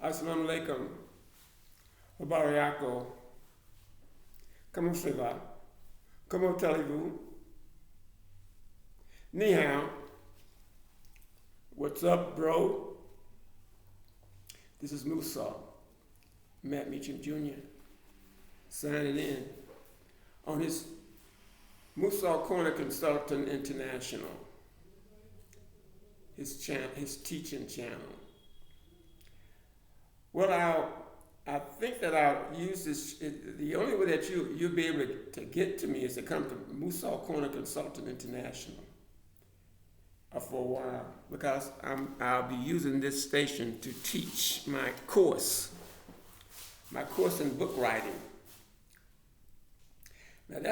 Assalamu alaikum. Habari yako? ¿Cómo se va? ¿Cómo te vous? Ni hao. What's up, bro? This is Musa, Matt Meacham Jr., signing in on his Musa Corner Consultant International, his teaching channel. Well, I think that I'll use this. The only way that you'll be able to get to me is to come to Musa Corner Consultant International for a while, because I'll be using this station to teach my course in book writing. Now it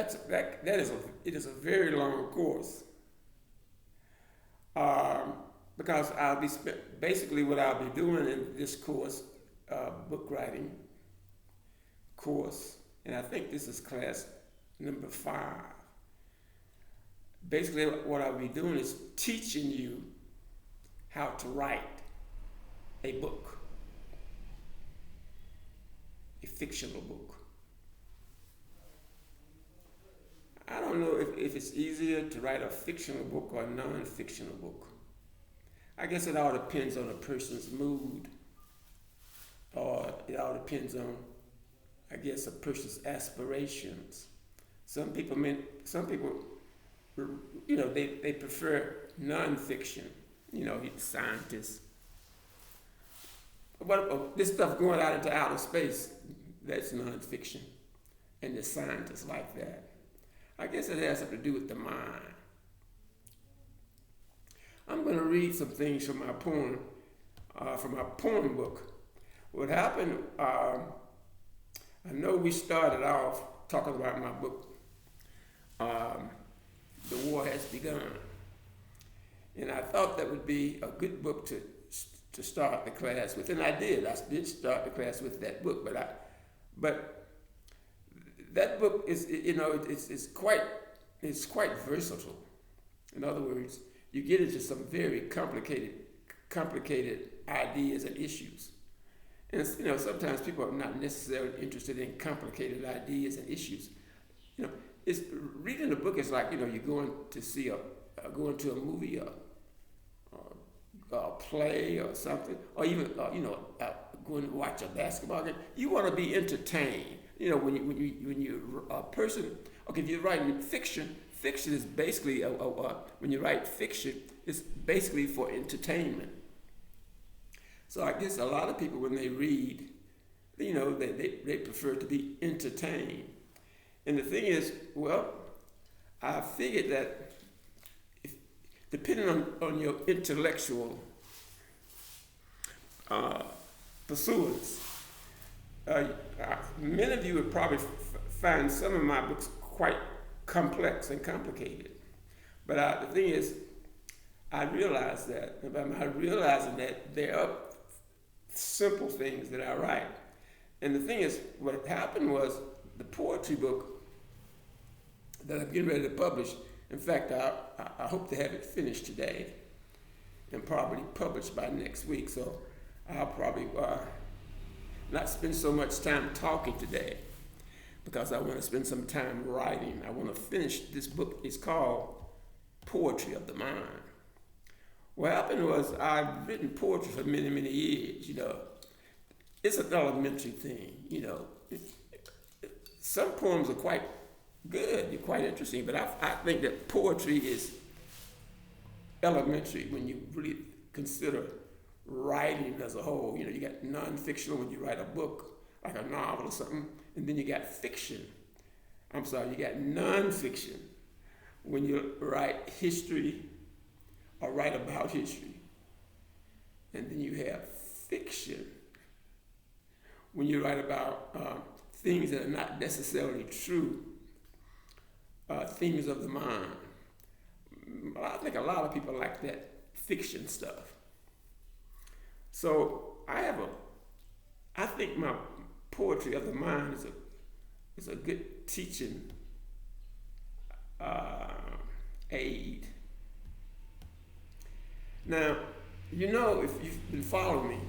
is a very long course, because I'll be basically what I'll be doing in this course. Book writing course, and I think this is class number 5. Basically, what I'll be doing is teaching you how to write a book, a fictional book. I don't know if it's easier to write a fictional book or a non-fictional book. I guess it all depends on a person's mood. Or it all depends on, I guess, a person's aspirations. Some people, they prefer nonfiction. Scientists. But this stuff going out into outer space, that's nonfiction, and the scientists like that. I guess it has something to do with the mind. I'm going to read some things from my poem book. What happened, I know we started off talking about my book, The War Has Begun. And I thought that would be a good book to start the class with. And I did start the class with that book, but that book is, it's quite versatile. In other words, you get into some very complicated ideas and issues. And sometimes people are not necessarily interested in complicated ideas and issues. It's reading a book is like you're going to a movie or a play or something, or even going to watch a basketball game. You want to be entertained. When you're a person. Okay, if you're writing fiction is basically when you write fiction, it's basically for entertainment. So I guess a lot of people, when they read, they prefer to be entertained. And the thing is, I figured that depending on your intellectual pursuits, many of you would probably find some of my books quite complex and complicated. But the thing is, I'm realizing that there are simple things that I write. And the thing is, what happened was the poetry book that I'm getting ready to publish, in fact, I hope to have it finished today and probably published by next week. So I'll probably not spend so much time talking today, because I want to spend some time writing. I want to finish this book. It's called Poetry of the Mind. What happened was, I've written poetry for many, many years. It's an elementary thing. Some poems are quite good, they're quite interesting, but I think that poetry is elementary when you really consider writing as a whole. You got non-fictional when you write a book, like a novel or something, and then you got fiction. You got non-fiction when you write history or write about history. And then you have fiction when you write about things that are not necessarily true, things of the mind. I think a lot of people like that fiction stuff. So I think my Poetry of the Mind is a good teaching aid. Now, if you've been following me,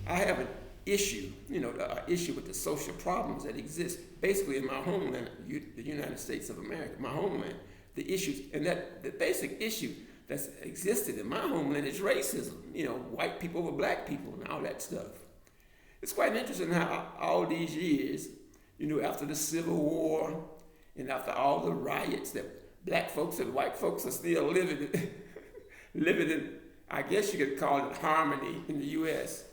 I haven't issue, the issue with the social problems that exist basically in my homeland, the United States of America, my homeland. The issues, and that the basic issue that's existed in my homeland is racism, white people over black people and all that stuff. It's quite interesting how all these years, after the Civil War and after all the riots that black folks and white folks are still living in, I guess you could call it harmony in the U.S.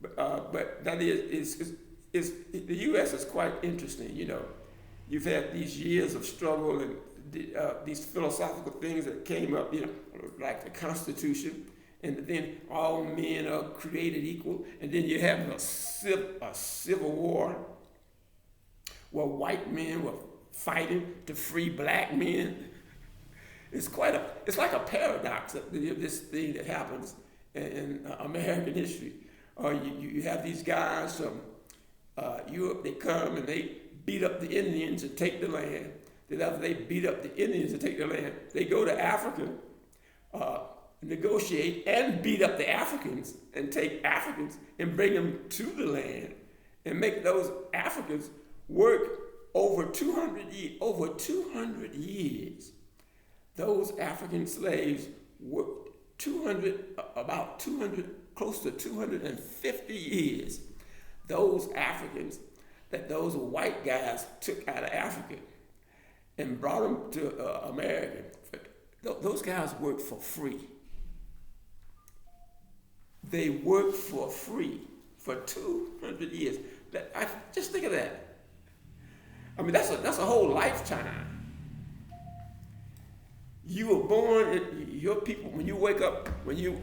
But that is the U.S. is quite interesting. You've had these years of struggle and these philosophical things that came up, like the Constitution, and then all men are created equal, and then you have a civil war where white men were fighting to free black men. It's like a paradox of this thing that happens in American history. You have these guys from Europe, they come and they beat up the Indians and take the land. Then after they beat up the Indians and take the land, they go to Africa, negotiate and beat up the Africans and take Africans and bring them to the land and make those Africans work over 200 years. Over 200 years, those African slaves worked close to 250 years. Those Africans that those white guys took out of Africa and brought them to America, those guys worked for free. They worked for free for 200 years. Just think of that. I mean, that's a whole lifetime. You were born, your people, when you wake up, when you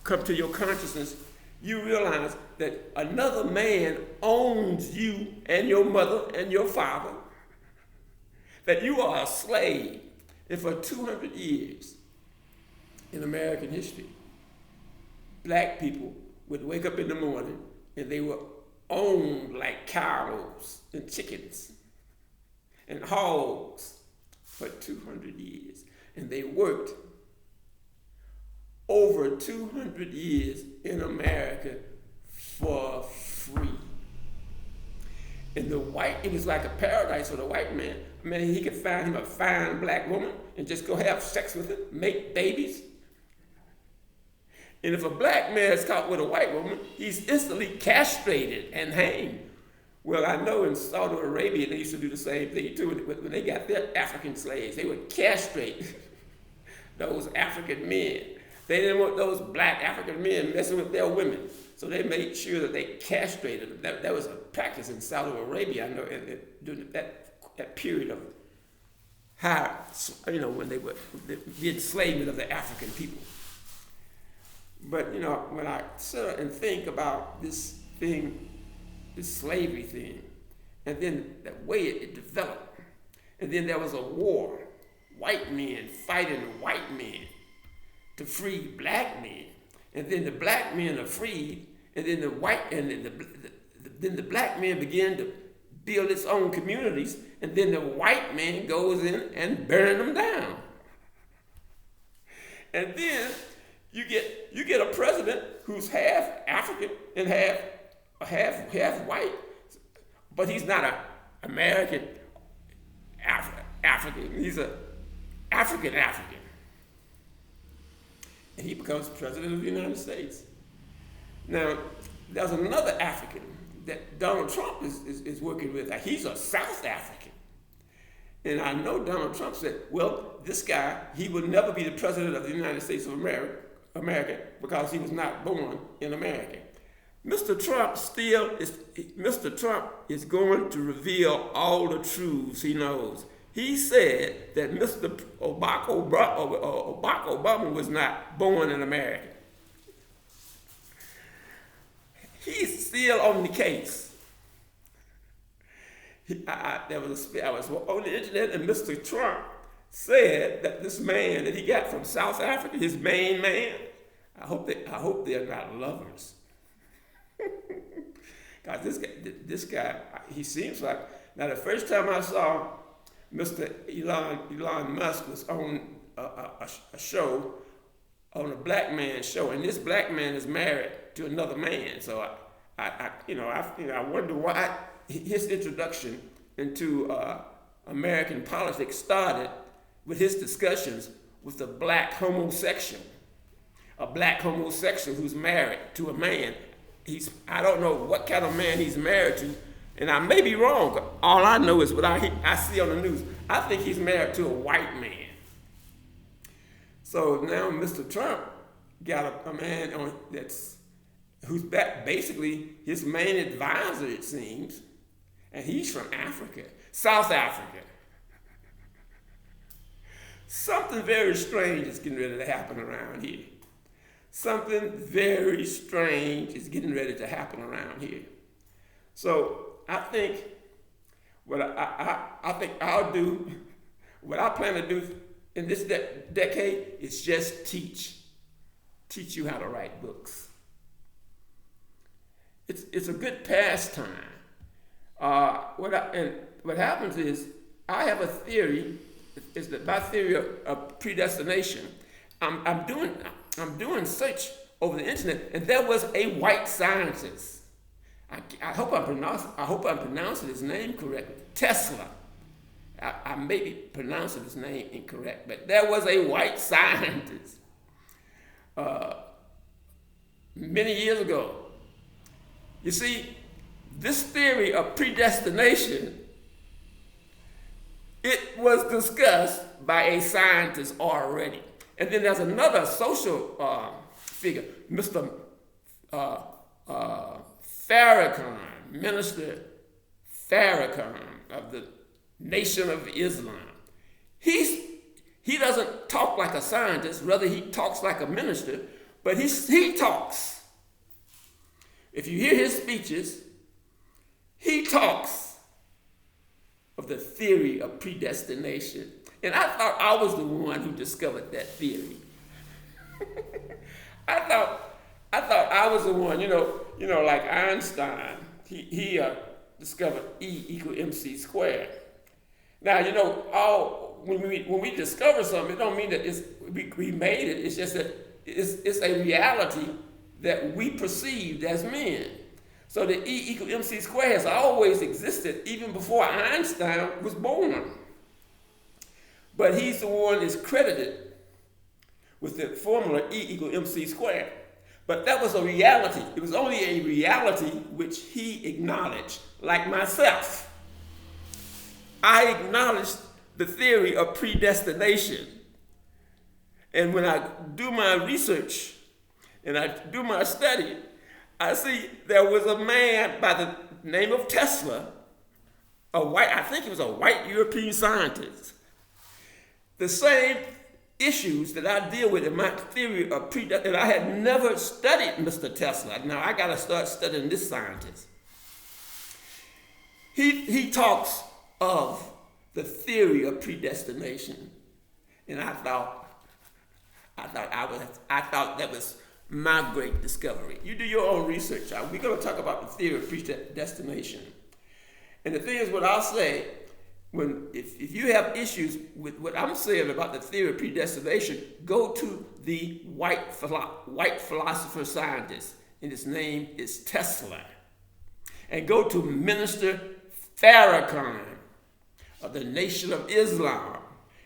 come to your consciousness, you realize that another man owns you and your mother and your father, that you are a slave. And for 200 years in American history, black people would wake up in the morning and they were owned like cows and chickens and hogs for 200 years. And they worked over 200 years in America for free. And it was like a paradise for the white man. I mean, he could find him a fine black woman and just go have sex with her, make babies. And if a black man is caught with a white woman, he's instantly castrated and hanged. Well, I know in Saudi Arabia they used to do the same thing too. When they got their African slaves, they would castrate those African men. They didn't want those black African men messing with their women. So they made sure that they castrated them. That was a practice in Saudi Arabia, I know, during that period of high, when they were the enslavement of the African people. But, when I sit and think about this thing, this slavery thing, and then the way it developed, and then there was a war, white men fighting white men to free black men, and then the black men are freed, and then then the black man began to build its own communities, and then the white man goes in and burn them down. And then you get a president who's half African and half white, but he's not an American African. He's an African. And he becomes president of the United States. Now, there's another African that Donald Trump is working with. He's a South African. And I know Donald Trump said, well, this guy, he will never be the president of the United States of America because he was not born in America. Mr. Trump is going to reveal all the truths he knows. He said that Mr. Barack Obama was not born in America. He's still on the case. I was on the internet, and Mr. Trump said that this man that he got from South Africa, his main man, I hope they're not lovers. Because this guy, he seems like, now the first time I saw Mr. Elon Musk was on a show, on a black man show, and this black man is married to another man. So I wonder why his introduction into American politics started with his discussions with a black homosexual who's married to a man. I don't know what kind of man he's married to, and I may be wrong. All I know is what I see on the news. I think he's married to a white man. So now Mr. Trump got a man who's basically his main advisor, it seems, and he's from Africa, South Africa. Something very strange is getting ready to happen around here. Something very strange is getting ready to happen around here. So I think what I think I'll do, what I plan to do in this decade is just teach you how to write books. It's a good pastime. What happens is I have a theory. Is that my theory of predestination? I'm doing search over the internet, and there was a white scientist. I hope I'm pronouncing his name correct. Tesla. I may be pronouncing his name incorrect, but there was a white scientist many years ago. You see, this theory of predestination, it was discussed by a scientist already. And then there's another social figure, Mr. Farrakhan, Minister Farrakhan of the Nation of Islam. He doesn't talk like a scientist, rather he talks like a minister, but he talks. If you hear his speeches, he talks of the theory of predestination. And I thought I was the one who discovered that theory. I thought I was the one, like Einstein. He discovered E equal MC squared. Now, when we discover something, it don't mean that we made it. It's just that it's a reality that we perceived as men. So the E equal MC squared has always existed even before Einstein was born. But he's the one that's credited with the formula E equal MC squared. But that was a reality. It was only a reality which he acknowledged, like myself. I acknowledged the theory of predestination. And when I do my research and I do my study, I see there was a man by the name of Tesla, I think he was a white European scientist. The same issues that I deal with in my theory of predestination, and I had never studied Mr. Tesla. Now I got to start studying this scientist. He talks of the theory of predestination, and I thought that was my great discovery. You do your own research. We're going to talk about the theory of predestination. And the thing is, what I'll say, if you have issues with what I'm saying about the theory of predestination, go to the white philosopher scientist, and his name is Tesla. And go to Minister Farrakhan of the Nation of Islam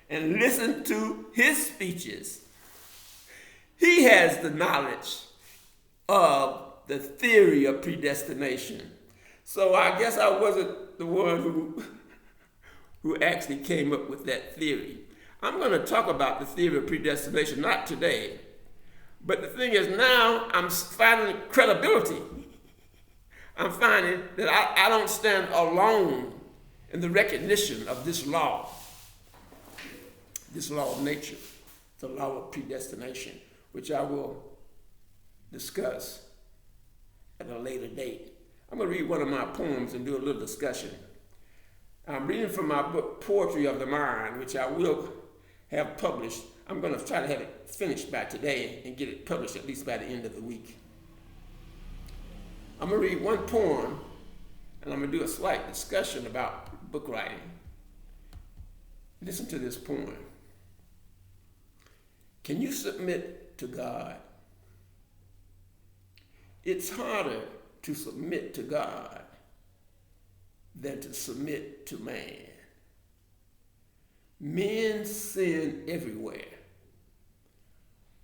and listen to his speeches. He has the knowledge of the theory of predestination. So I guess I wasn't the one who actually came up with that theory. I'm going to talk about the theory of predestination, not today. But the thing is, now I'm finding credibility. I'm finding that I don't stand alone in the recognition of this law of nature, the law of predestination, which I will discuss at a later date. I'm going to read one of my poems and do a little discussion. I'm reading from my book, Poetry of the Mind, which I will have published. I'm going to try to have it finished by today and get it published at least by the end of the week. I'm going to read one poem, and I'm going to do a slight discussion about book writing. Listen to this poem. Can you submit to God? It's harder to submit to God than to submit to man. Men sin everywhere,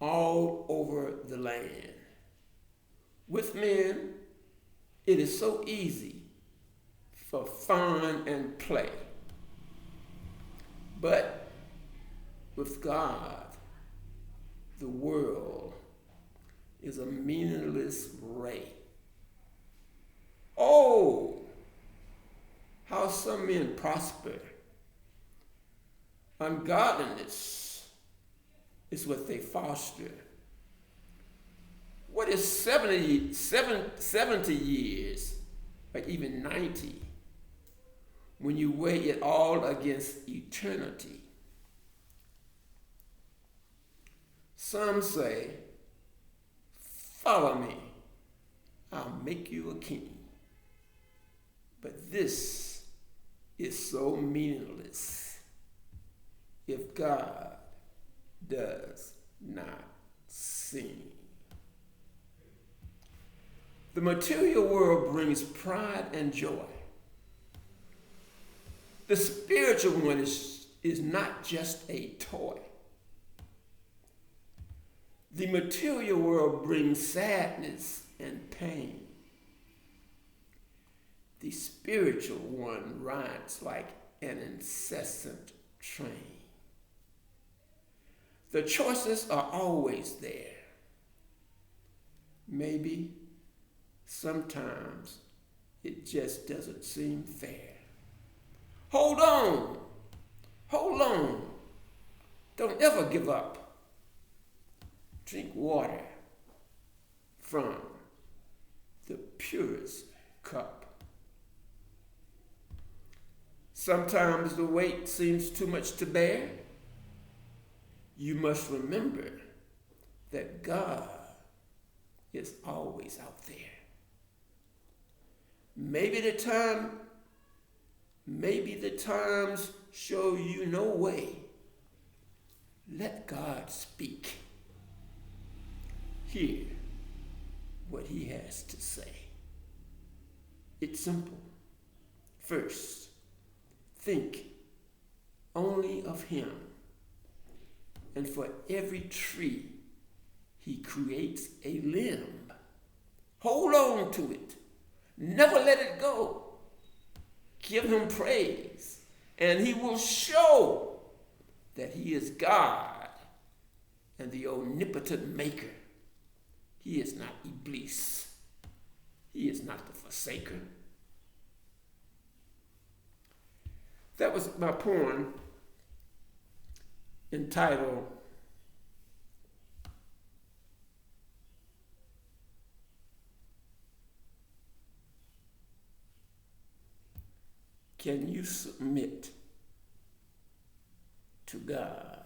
all over the land. With men, it is so easy for fun and play. But with God, the world is a meaningless ray. Oh, how some men prosper. Ungodliness is what they foster. What is 70 years or even 90 when you weigh it all against eternity? Some say, follow me, I'll make you a king. But this is so meaningless if God does not sing. The material world brings pride and joy. The spiritual one is not just a toy. The material world brings sadness and pain. The spiritual one rides like an incessant train. The choices are always there. Maybe sometimes it just doesn't seem fair. Hold on. Hold on. Don't ever give up. Drink water from the purest cup. Sometimes the weight seems too much to bear. You must remember that God is always out there. Maybe the times show you no way. Let God speak. Hear what he has to say. It's simple. First, think only of him. And for every tree, he creates a limb. Hold on to it. Never let it go. Give him praise, and he will show that he is God and the omnipotent maker. He is not Iblis. He is not the forsaker. That was my poem entitled Can You Submit to God?